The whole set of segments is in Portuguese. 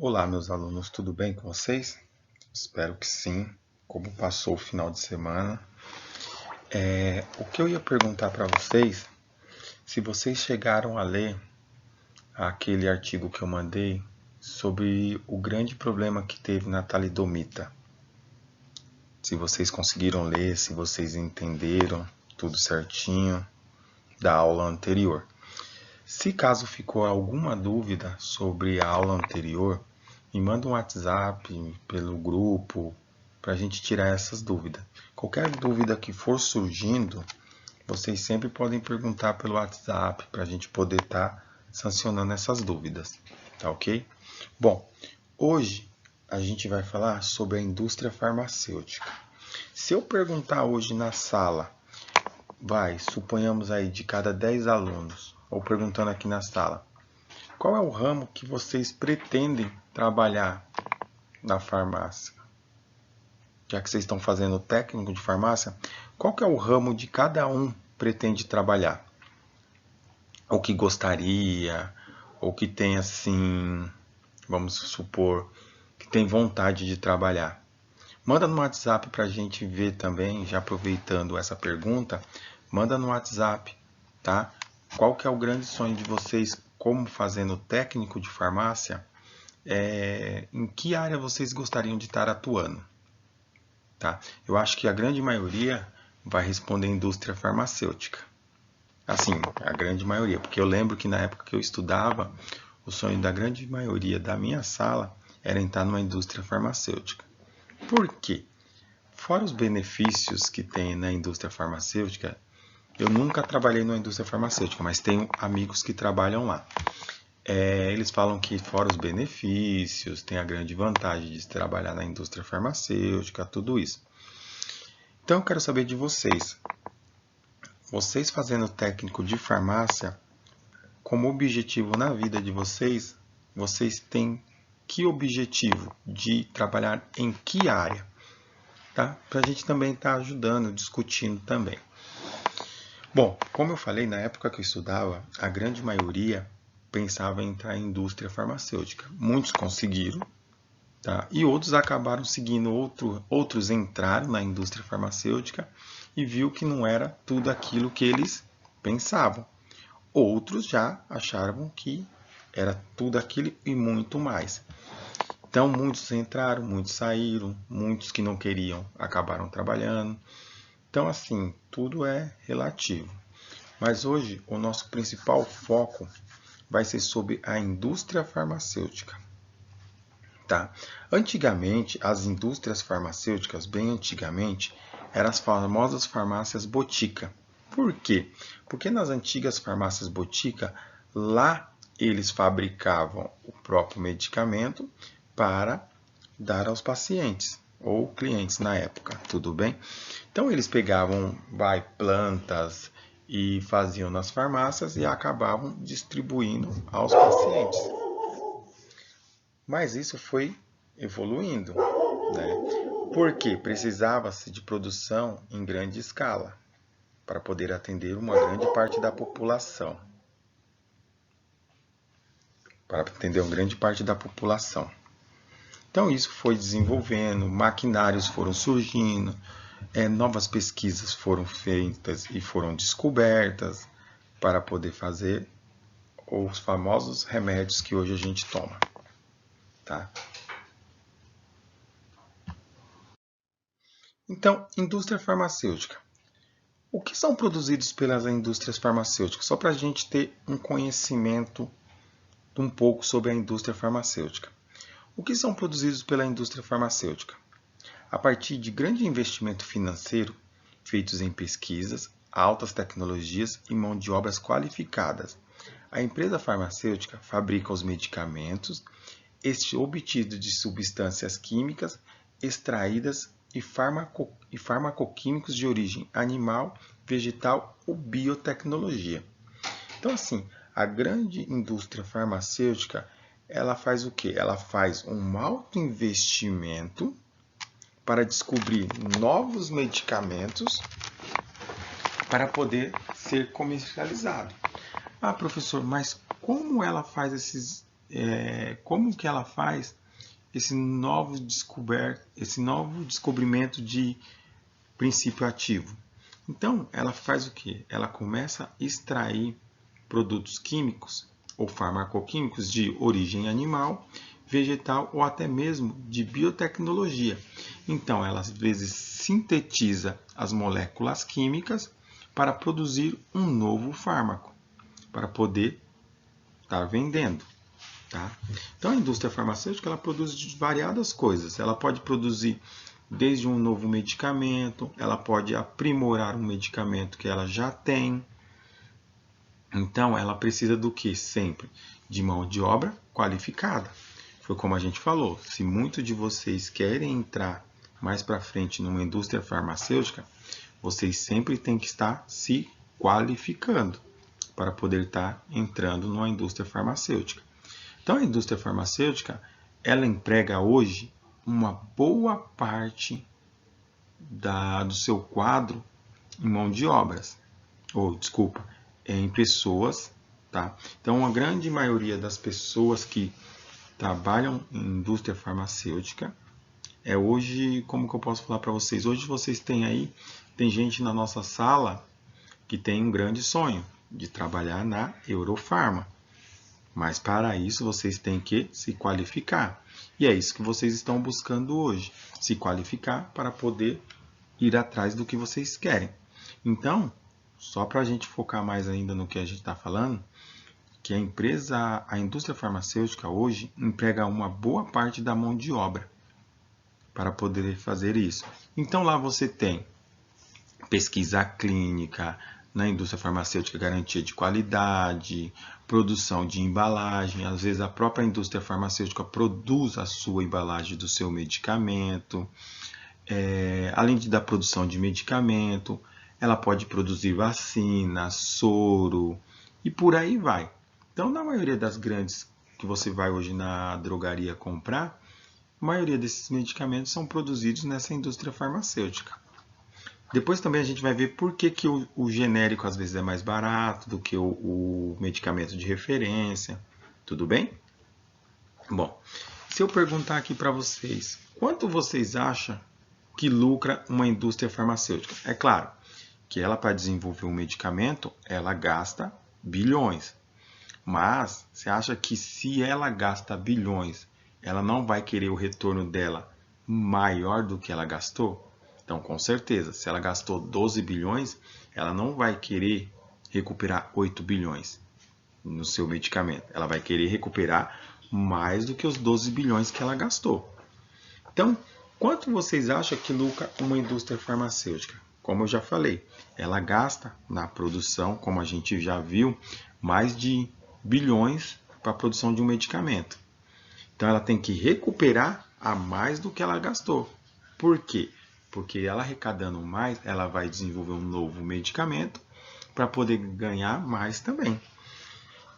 Olá, meus alunos, tudo bem com vocês? Espero que sim. Como passou o final de semana? O que eu ia perguntar para vocês, se vocês chegaram a ler aquele artigo que eu mandei sobre o grande problema que teve na talidomita. Se vocês conseguiram ler, se vocês entenderam tudo certinho da aula anterior. Se caso ficou alguma dúvida sobre a aula anterior, me manda um WhatsApp pelo grupo para a gente tirar essas dúvidas. Qualquer dúvida que for surgindo, vocês sempre podem perguntar pelo WhatsApp para a gente poder estar sancionando essas dúvidas, tá ok? Bom, hoje a gente vai falar sobre a indústria farmacêutica. Se eu perguntar hoje na sala, suponhamos aí de cada 10 alunos, ou perguntando aqui na sala, qual é o ramo que vocês pretendem trabalhar na farmácia? Já que vocês estão fazendo técnico de farmácia, qual que é o ramo de cada um pretende trabalhar? Ou que gostaria, ou que tem assim, vamos supor, que tem vontade de trabalhar. Manda no WhatsApp para a gente ver também, já aproveitando essa pergunta, manda no WhatsApp, tá? Qual que é o grande sonho de vocês como fazendo técnico de farmácia? Em que área vocês gostariam de estar atuando? Tá? Eu acho que a grande maioria vai responder indústria farmacêutica. Assim, a grande maioria, porque eu lembro que na época que eu estudava, o sonho da grande maioria da minha sala era entrar numa indústria farmacêutica. Por quê? Fora os benefícios que tem na indústria farmacêutica, eu nunca trabalhei numa indústria farmacêutica, mas tenho amigos que trabalham lá. Eles falam que fora os benefícios, tem a grande vantagem de trabalhar na indústria farmacêutica, tudo isso. Então eu quero saber de vocês. Vocês fazendo técnico de farmácia, como objetivo na vida de vocês, vocês têm que objetivo de trabalhar em que área? Tá? Para a gente também estar ajudando, discutindo também. Bom, como eu falei, na época que eu estudava, a grande maioria pensava em entrar em indústria farmacêutica. Muitos conseguiram, tá? E outros acabaram seguindo, outros entraram na indústria farmacêutica e viu que não era tudo aquilo que eles pensavam. Outros já achavam que era tudo aquilo e muito mais. Então, muitos entraram, muitos saíram, muitos que não queriam acabaram trabalhando. Então, assim, tudo é relativo. Mas hoje, o nosso principal foco vai ser sobre a indústria farmacêutica. Tá? Antigamente, as indústrias farmacêuticas, bem antigamente, eram as famosas farmácias botica. Por quê? Porque nas antigas farmácias botica, lá eles fabricavam o próprio medicamento para dar aos pacientes ou clientes na época, tudo bem? Então eles pegavam plantas e faziam nas farmácias e acabavam distribuindo aos pacientes. Mas isso foi evoluindo, né? Porque precisava-se de produção em grande escala para poder atender uma grande parte da população. Então isso foi desenvolvendo, maquinários foram surgindo, novas pesquisas foram feitas e foram descobertas para poder fazer os famosos remédios que hoje a gente toma. Tá? Então, indústria farmacêutica. O que são produzidos pelas indústrias farmacêuticas? Só para a gente ter um conhecimento um pouco sobre a indústria farmacêutica. O que são produzidos pela indústria farmacêutica? A partir de grande investimento financeiro feitos em pesquisas, altas tecnologias e mão de obras qualificadas, a empresa farmacêutica fabrica os medicamentos obtidos de substâncias químicas extraídas e farmacoquímicos de origem animal, vegetal ou biotecnologia. Então, assim, a grande indústria farmacêutica, ela faz o quê? Ela faz um alto investimento para descobrir novos medicamentos para poder ser comercializado. Ah, professor, mas como ela faz como que ela faz esse novo descobrimento de princípio ativo? Então, ela faz o quê? Ela começa a extrair produtos químicos ou farmacoquímicos de origem animal, vegetal ou até mesmo de biotecnologia. Então, ela às vezes sintetiza as moléculas químicas para produzir um novo fármaco, para poder estar vendendo. Tá? Então, a indústria farmacêutica ela produz variadas coisas. Ela pode produzir desde um novo medicamento, ela pode aprimorar um medicamento que ela já tem. Então, ela precisa do que sempre? De mão de obra qualificada. Foi como a gente falou, se muitos de vocês querem entrar mais para frente numa indústria farmacêutica, vocês sempre têm que estar se qualificando para poder estar entrando numa indústria farmacêutica. Então, a indústria farmacêutica, ela emprega hoje uma boa parte do seu quadro em mão de obras, em pessoas, tá? Então, a grande maioria das pessoas que trabalham em indústria farmacêutica hoje, como que eu posso falar para vocês? Hoje vocês tem gente na nossa sala que tem um grande sonho de trabalhar na Eurofarma. Mas para isso vocês têm que se qualificar. E é isso que vocês estão buscando hoje. Se qualificar para poder ir atrás do que vocês querem. Então, só para a gente focar mais ainda no que a gente está falando, que a indústria farmacêutica hoje emprega uma boa parte da mão de obra para poder fazer isso. Então lá você tem pesquisa clínica, na indústria farmacêutica garantia de qualidade, produção de embalagem, às vezes a própria indústria farmacêutica produz a sua embalagem do seu medicamento, além da produção de medicamento, ela pode produzir vacina, soro e por aí vai. Então, na maioria das grandes que você vai hoje na drogaria comprar, a maioria desses medicamentos são produzidos nessa indústria farmacêutica. Depois também a gente vai ver por que o genérico às vezes é mais barato do que o medicamento de referência. Tudo bem? Bom, se eu perguntar aqui para vocês, quanto vocês acham que lucra uma indústria farmacêutica? É claro que ela, para desenvolver um medicamento, ela gasta bilhões. Mas você acha que se ela gasta bilhões, ela não vai querer o retorno dela maior do que ela gastou? Então, com certeza, se ela gastou 12 bilhões, ela não vai querer recuperar 8 bilhões no seu medicamento. Ela vai querer recuperar mais do que os 12 bilhões que ela gastou. Então, quanto vocês acham que lucra uma indústria farmacêutica? Como eu já falei, ela gasta na produção, como a gente já viu, mais de bilhões para a produção de um medicamento. Então, ela tem que recuperar a mais do que ela gastou. Por quê? Porque ela arrecadando mais, ela vai desenvolver um novo medicamento para poder ganhar mais também.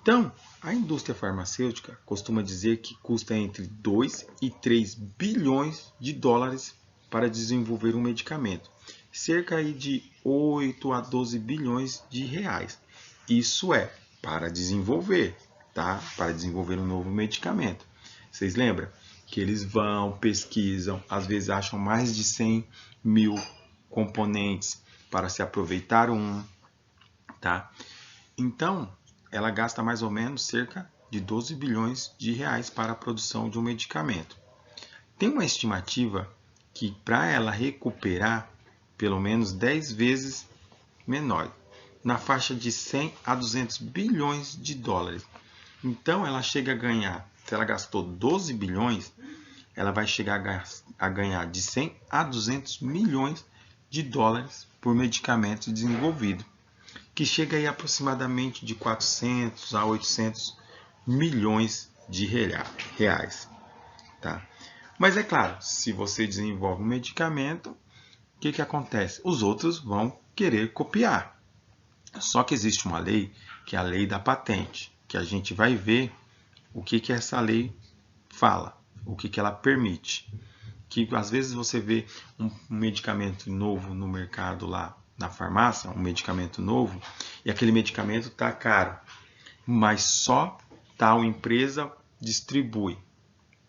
Então, a indústria farmacêutica costuma dizer que custa entre 2 e 3 bilhões de dólares para desenvolver um medicamento. Cerca de 8 a 12 bilhões de reais. Isso é para desenvolver, tá? Para desenvolver um novo medicamento. Vocês lembram? Que eles vão, pesquisam, às vezes acham mais de 100 mil componentes para se aproveitar um, tá? Então, ela gasta mais ou menos cerca de 12 bilhões de reais para a produção de um medicamento. Tem uma estimativa que para ela recuperar pelo menos 10 vezes menor, na faixa de 100 a 200 bilhões de dólares. Então, ela chega a ganhar, se ela gastou 12 bilhões, ela vai chegar a ganhar de 100 a 200 milhões de dólares por medicamento desenvolvido, que chega aí aproximadamente de 400 a 800 milhões de reais. Tá? Mas é claro, se você desenvolve um medicamento, o que acontece? Os outros vão querer copiar. Só que existe uma lei, que é a lei da patente, que a gente vai ver o que essa lei fala, o que ela permite. Que às vezes você vê um medicamento novo no mercado lá na farmácia, um medicamento novo, e aquele medicamento está caro, mas só tal empresa distribui,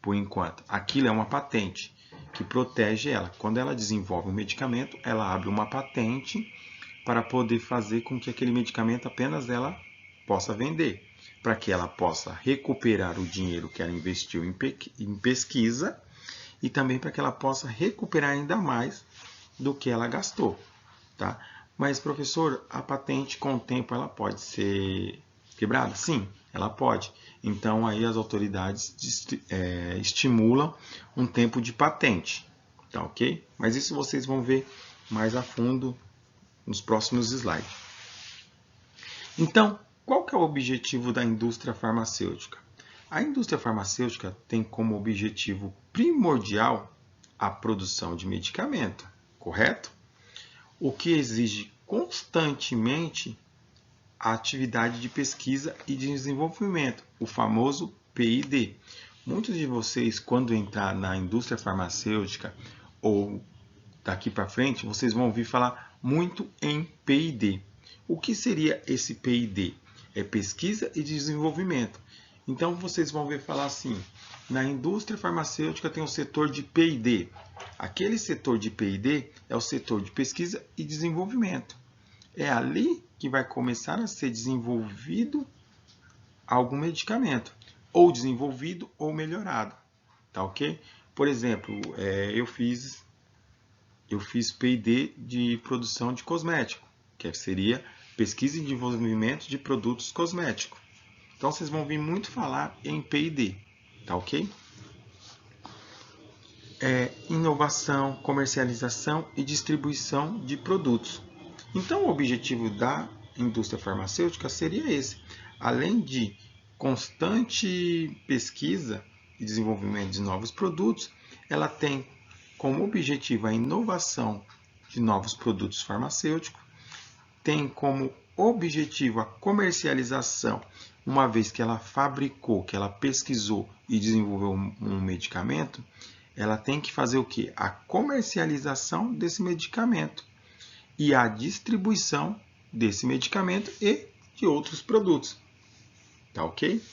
por enquanto. Aquilo é uma patente que protege ela. Quando ela desenvolve um medicamento, ela abre uma patente para poder fazer com que aquele medicamento apenas ela possa vender, para que ela possa recuperar o dinheiro que ela investiu em pesquisa e também para que ela possa recuperar ainda mais do que ela gastou, tá? Mas, professor, a patente com o tempo ela pode ser quebrada? Sim, ela pode. Então, aí as autoridades estimulam um tempo de patente, tá ok? Mas isso vocês vão ver mais a fundo nos próximos slides. Então, qual que é o objetivo da indústria farmacêutica? A indústria farmacêutica tem como objetivo primordial a produção de medicamento, correto? O que exige constantemente a atividade de pesquisa e de desenvolvimento, o famoso P&D. Muitos de vocês, quando entrar na indústria farmacêutica ou daqui para frente, vocês vão ouvir falar muito em P&D. O que seria esse P&D? É pesquisa e desenvolvimento. Então, vocês vão ver falar assim, na indústria farmacêutica tem o setor de P&D. Aquele setor de P&D é o setor de pesquisa e desenvolvimento. É ali que vai começar a ser desenvolvido algum medicamento, ou desenvolvido ou melhorado, tá ok? Por exemplo, eu fiz P&D de produção de cosmético, que seria pesquisa e desenvolvimento de produtos cosméticos. Então, vocês vão ouvir muito falar em P&D, tá ok? Inovação, comercialização e distribuição de produtos. Então, o objetivo da indústria farmacêutica seria esse. Além de constante pesquisa e desenvolvimento de novos produtos, ela tem como objetivo a inovação de novos produtos farmacêuticos, tem como objetivo a comercialização, uma vez que ela fabricou, que ela pesquisou e desenvolveu um medicamento, ela tem que fazer o quê? A comercialização desse medicamento e a distribuição desse medicamento e de outros produtos. Tá ok?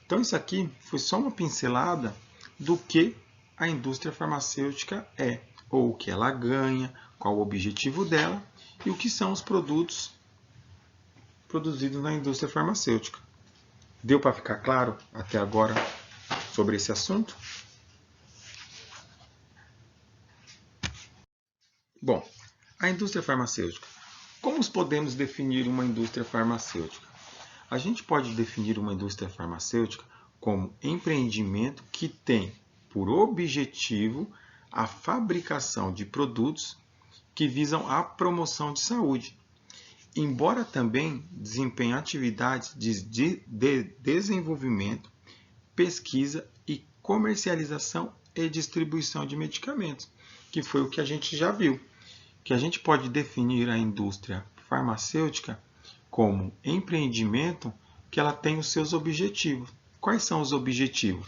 Então isso aqui foi só uma pincelada do que a indústria farmacêutica é, ou o que ela ganha, qual o objetivo dela e o que são os produtos produzidos na indústria farmacêutica. Deu para ficar claro até agora sobre esse assunto? Bom, a indústria farmacêutica. Como podemos definir uma indústria farmacêutica? A gente pode definir uma indústria farmacêutica como empreendimento que tem por objetivo a fabricação de produtos que visam a promoção de saúde, embora também desempenhe atividades de desenvolvimento, pesquisa e comercialização e distribuição de medicamentos, que foi o que a gente já viu, que a gente pode definir a indústria farmacêutica como empreendimento que ela tem os seus objetivos. Quais são os objetivos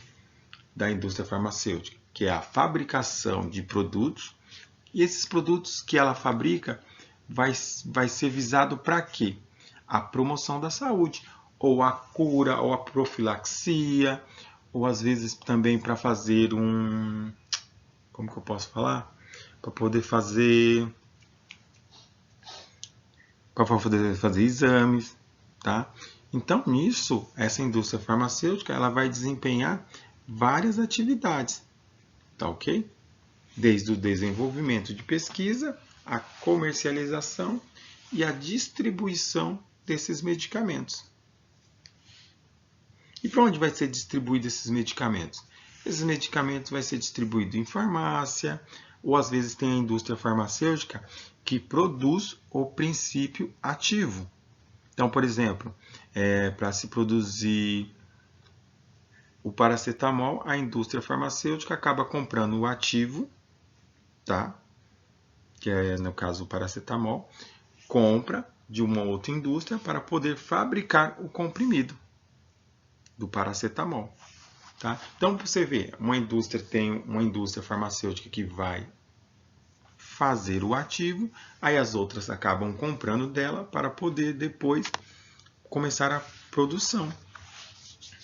da indústria farmacêutica? Que é a fabricação de produtos, e esses produtos que ela fabrica vai ser visado para quê? A promoção da saúde, ou a cura, ou a profilaxia, ou às vezes também para fazer como que eu posso falar? Para poder fazer exames, tá? Então, nisso, essa indústria farmacêutica ela vai desempenhar várias atividades, tá ok? Desde o desenvolvimento de pesquisa, a comercialização e a distribuição desses medicamentos. E para onde vai ser distribuído esses medicamentos? Esses medicamentos vão ser distribuídos em farmácia, ou às vezes tem a indústria farmacêutica que produz o princípio ativo. Então, por exemplo, para se produzir o paracetamol, a indústria farmacêutica acaba comprando o ativo, tá? Que é, no caso, o paracetamol, compra de uma outra indústria para poder fabricar o comprimido do paracetamol. Tá? Então, você vê, uma indústria tem uma indústria farmacêutica que vai fazer o ativo, aí as outras acabam comprando dela para poder depois começar a produção.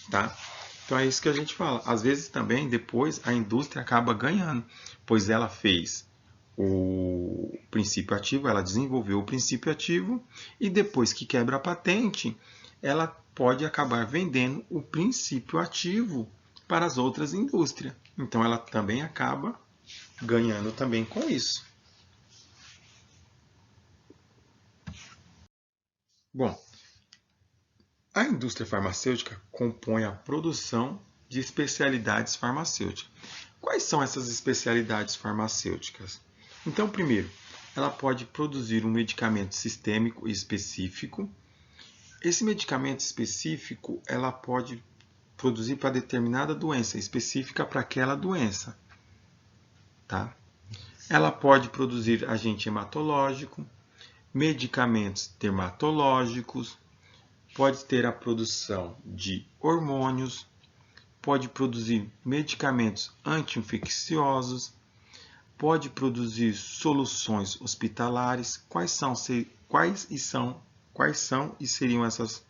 Tá? Então é isso que a gente fala. Às vezes também depois a indústria acaba ganhando, pois ela fez o princípio ativo, ela desenvolveu o princípio ativo e depois que quebra a patente, ela pode acabar vendendo o princípio ativo para as outras indústrias. Então ela também acaba ganhando também com isso. Bom, a indústria farmacêutica compõe a produção de especialidades farmacêuticas. Quais são essas especialidades farmacêuticas? Então, primeiro, ela pode produzir um medicamento sistêmico específico. Esse medicamento específico, ela pode produzir para determinada doença, específica para aquela doença. Tá? Ela pode produzir agente hematológico, medicamentos dermatológicos, pode ter a produção de hormônios, pode produzir medicamentos anti-infecciosos, pode produzir soluções hospitalares. Quais são e seriam essas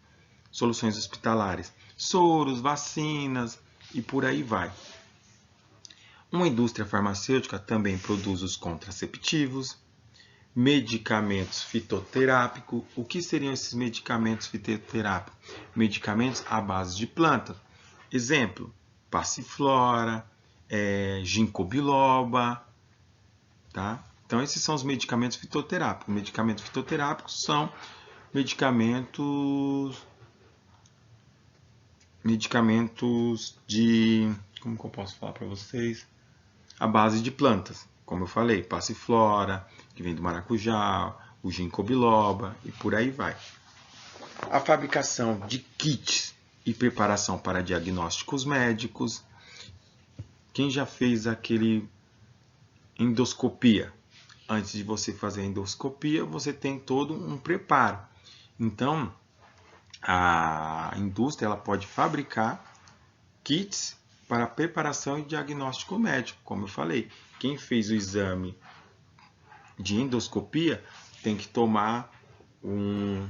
soluções hospitalares? Soros, vacinas e por aí vai. Uma indústria farmacêutica também produz os contraceptivos, medicamentos fitoterápicos. O que seriam esses medicamentos fitoterápicos? Medicamentos à base de planta. Exemplo, passiflora, ginkgo biloba. Tá? Então, esses são os medicamentos fitoterápicos. Medicamentos fitoterápicos são medicamentos de... Como que eu posso falar para vocês? À base de plantas. Como eu falei, passiflora, que vem do maracujá, o ginkgo biloba e por aí vai. A fabricação de kits e preparação para diagnósticos médicos. Quem já fez aquele endoscopia? Antes de você fazer a endoscopia, você tem todo um preparo. Então, a indústria ela pode fabricar kits para preparação e diagnóstico médico, como eu falei. Quem fez o exame de endoscopia tem que tomar um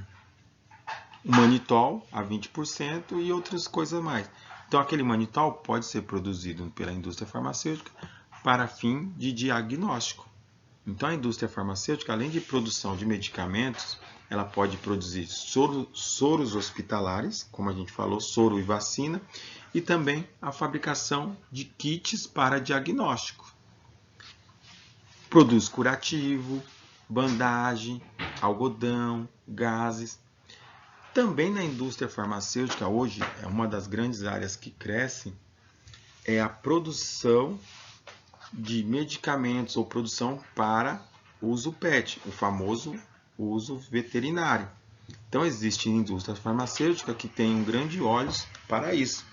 manitol a 20% e outras coisas mais. Então, aquele manitol pode ser produzido pela indústria farmacêutica para fim de diagnóstico. Então, a indústria farmacêutica, além de produção de medicamentos, ela pode produzir soros hospitalares, como a gente falou, soro e vacina, e também a fabricação de kits para diagnóstico. Produz curativo, bandagem, algodão, gases. Também na indústria farmacêutica, hoje, é uma das grandes áreas que cresce, é a produção de medicamentos ou produção para uso PET, o famoso uso veterinário. Então, existe indústria farmacêutica que tem um grande olhos para isso.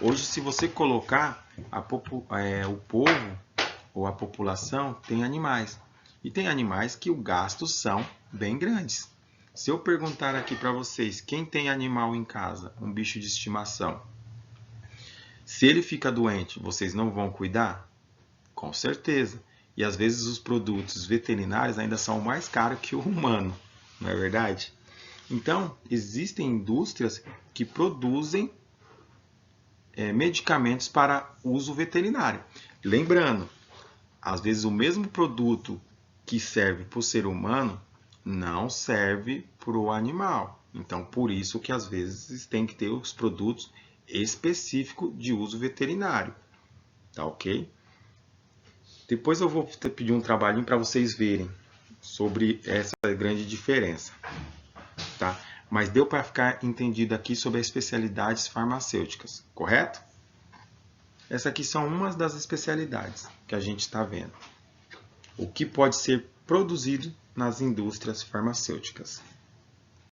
Hoje, se você colocar o povo ou a população tem animais. E tem animais que os gastos são bem grandes. Se eu perguntar aqui para vocês, quem tem animal em casa, um bicho de estimação, se ele fica doente, vocês não vão cuidar? Com certeza. E às vezes os produtos veterinários ainda são mais caros que o humano, não é verdade? Então, existem indústrias que produzem medicamentos para uso veterinário. Lembrando, às vezes o mesmo produto que serve para o ser humano não serve para o animal. Então, por isso que às vezes tem que ter os produtos específicos de uso veterinário. Tá ok? Depois eu vou pedir um trabalhinho para vocês verem sobre essa grande diferença. Tá? Mas deu para ficar entendido aqui sobre as especialidades farmacêuticas, correto? Essas aqui são umas das especialidades que a gente está vendo. O que pode ser produzido nas indústrias farmacêuticas.